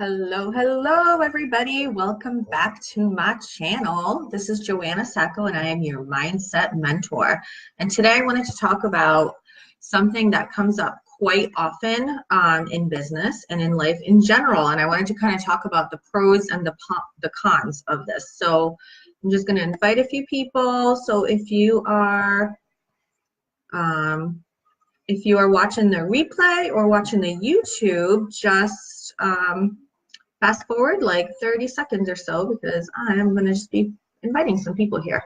Hello, hello, everybody. Welcome back to my channel. This is JoAnna Sacco, and I am your mindset mentor. And today I wanted to talk about something that comes up quite often in business and in life in general. And I wanted to kind of talk about the pros and the cons of this. So I'm just going to invite a few people. So if you are watching the replay or watching the YouTube, just fast forward like 30 seconds or so because I am going to just be inviting some people here.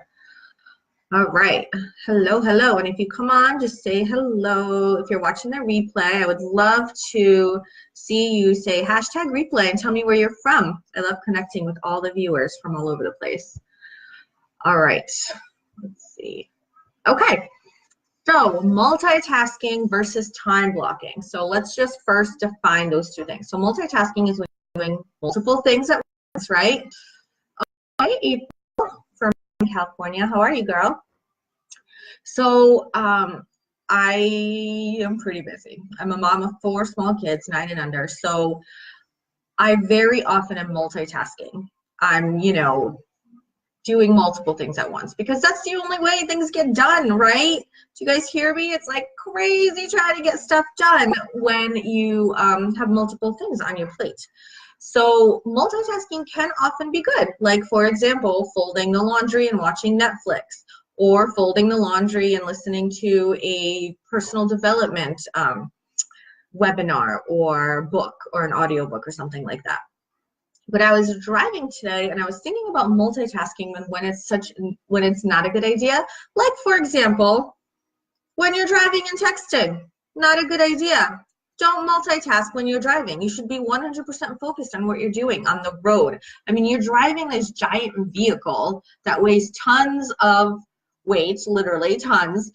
All right. Hello, hello. And if you come on, just say hello. If you're watching the replay, I would love to see you say hashtag replay and tell me where you're from. I love connecting with all the viewers from all over the place. All right. Let's see. Okay. So multitasking versus time blocking. So let's just first define those two things. So multitasking is when you're doing multiple things at once, right? Okay, April from California. How are you, girl? So I am pretty busy. I'm a mom of 4 small kids, 9 and under. So I very often am multitasking. I'm, doing multiple things at once because that's the only way things get done, right? Do you guys hear me? It's like crazy trying to get stuff done when you have multiple things on your plate. So multitasking can often be good. Like, for example, folding the laundry and watching Netflix, or folding the laundry and listening to a personal development webinar or book or an audiobook or something like that. But I was driving today and I was thinking about multitasking when it's not a good idea. Like, for example, when you're driving and texting, not a good idea. Don't multitask when you're driving. You should be 100% focused on what you're doing on the road. I mean, you're driving this giant vehicle that weighs tons of weight, literally tons,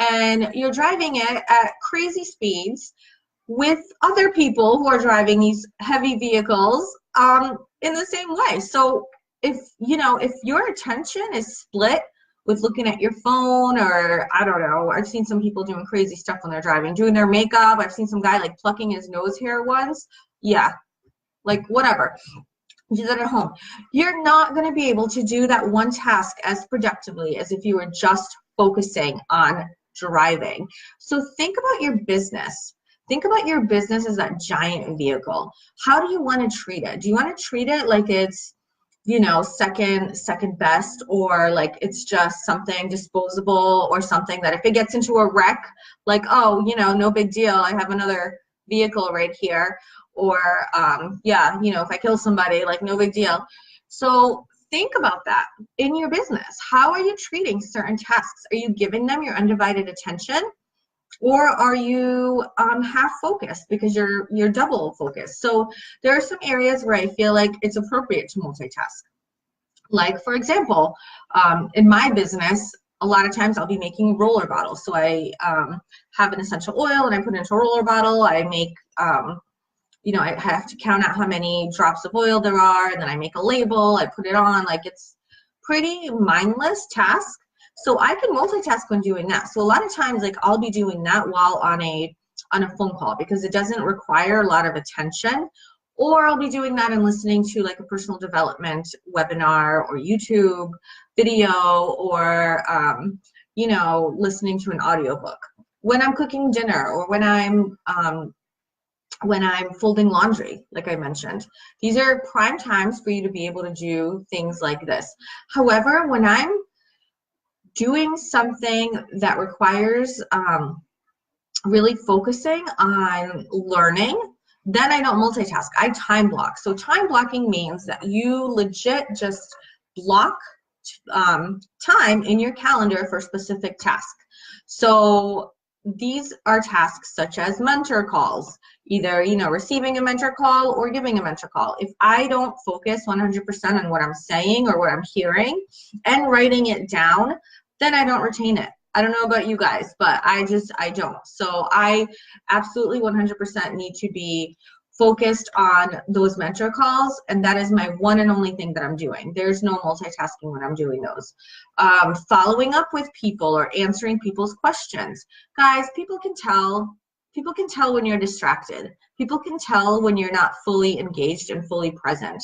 and you're driving it at crazy speeds with other people who are driving these heavy vehicles in the same way. So if your attention is split with looking at your phone, or I don't know, I've seen some people doing crazy stuff when they're driving, doing their makeup. I've seen some guy like plucking his nose hair once. Yeah, like whatever. Do that at home. You're not going to be able to do that one task as productively as if you were just focusing on driving. So think about your business. Think about your business as that giant vehicle. How do you want to treat it? Do you want to treat it like it's, second best, or like it's just something disposable, or something that if it gets into a wreck, like, oh, no big deal, I have another vehicle right here, or if I kill somebody, like no big deal. So think about that in your business. How are you treating certain tasks? Are you giving them your undivided attention? Or are you half focused because you're double focused? So there are some areas where I feel like it's appropriate to multitask. Like, for example, in my business, a lot of times I'll be making roller bottles. So I have an essential oil and I put it into a roller bottle. I make, I have to count out how many drops of oil there are, and then I make a label, I put it on. Like, it's pretty mindless task. So I can multitask when doing that. So a lot of times, like, I'll be doing that while on a phone call because it doesn't require a lot of attention. Or I'll be doing that and listening to like a personal development webinar or YouTube video, or listening to an audiobook. When I'm cooking dinner, or when I'm folding laundry, like I mentioned. These are prime times for you to be able to do things like this. However, when I'm doing something that requires really focusing on learning, then I don't multitask. I time block. So time blocking means that you legit just block time in your calendar for a specific task. So these are tasks such as mentor calls, either receiving a mentor call or giving a mentor call. If I don't focus 100% on what I'm saying or what I'm hearing and writing it down, then I don't retain it. I don't know about you guys, but I don't. So I absolutely 100% need to be focused on those mentor calls, and that is my one and only thing that I'm doing. There's no multitasking when I'm doing those. Following up with people or answering people's questions. Guys, people can tell People can tell when you're distracted. People can tell when you're not fully engaged and fully present.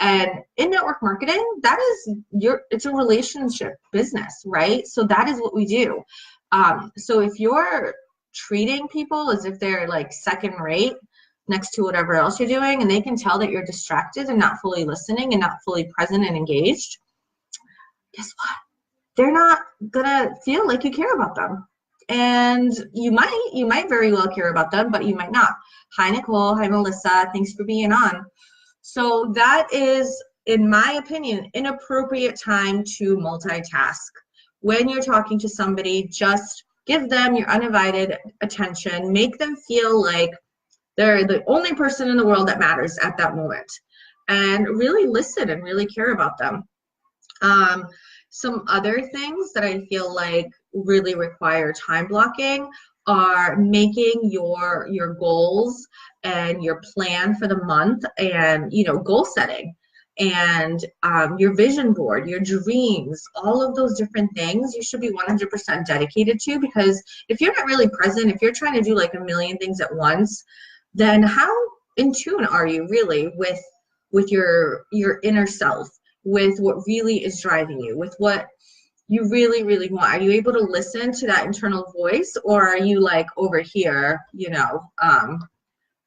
And in network marketing, that is it's a relationship business, right? So that is what we do. So if you're treating people as if they're like second rate next to whatever else you're doing, and they can tell that you're distracted and not fully listening and not fully present and engaged, guess what? They're not gonna feel like you care about them. And you might very well care about them, but you might not. Hi, Nicole. Hi, Melissa. Thanks for being on. So that is, in my opinion, inappropriate time to multitask. When you're talking to somebody, just give them your undivided attention. Make them feel like they're the only person in the world that matters at that moment. And really listen and really care about them. Some other things that I feel like really require time blocking are making your goals and your plan for the month, and goal setting, and your vision board, your dreams, all of those different things you should be 100% dedicated to, because if you're not really present, if you're trying to do like a million things at once, then how in tune are you really with your inner self, with what really is driving you, with what you really, really want? Are you able to listen to that internal voice, or are you like over here,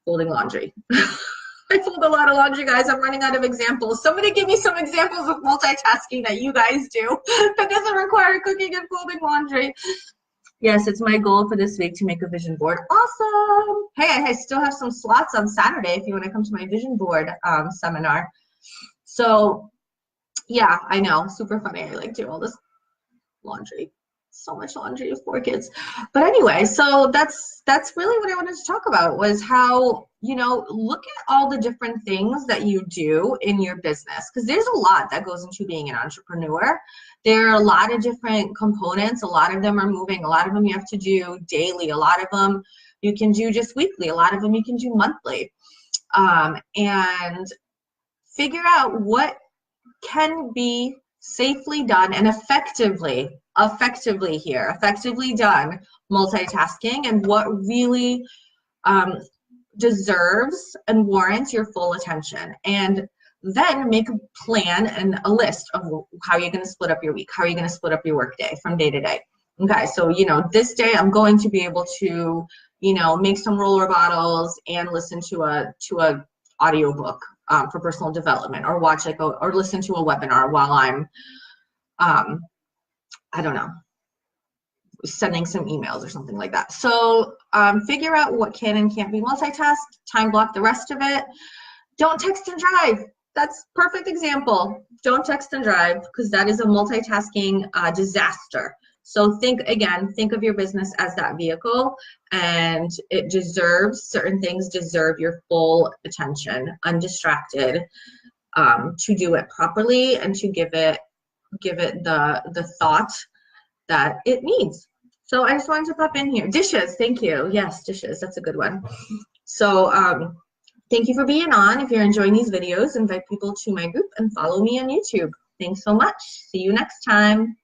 folding laundry? I fold a lot of laundry, guys. I'm running out of examples. Somebody give me some examples of multitasking that you guys do that doesn't require cooking and folding laundry. Yes, it's my goal for this week to make a vision board. Awesome. Hey, I still have some slots on Saturday if you want to come to my vision board seminar. So yeah, I know, super funny. I like do all this laundry, so much laundry with 4 kids. But anyway, so that's really what I wanted to talk about, was how, look at all the different things that you do in your business, because there's a lot that goes into being an entrepreneur. There are a lot of different components. A lot of them are moving. A lot of them you have to do daily. A lot of them you can do just weekly. A lot of them you can do monthly. And figure out what can be safely done and effectively done multitasking, and what really deserves and warrants your full attention. And then make a plan and a list of how you're going to split up your week, how are you going to split up your work day from day to day. Okay, so this day I'm going to be able to make some roller bottles and listen to a audio book for personal development, or watch or listen to a webinar while I'm I don't know, sending some emails or something like that. So figure out what can and can't be multitasked, time block the rest of it. Don't text and drive. That's perfect example. Don't text and drive, because that is a multitasking disaster. So think of your business as that vehicle, and it deserves, certain things deserve your full attention, undistracted, to do it properly and to give it the thought that it needs. So I just wanted to pop in here. Dishes, thank you. Yes, dishes, that's a good one. So thank you for being on. If you're enjoying these videos, invite people to my group and follow me on YouTube. Thanks so much. See you next time.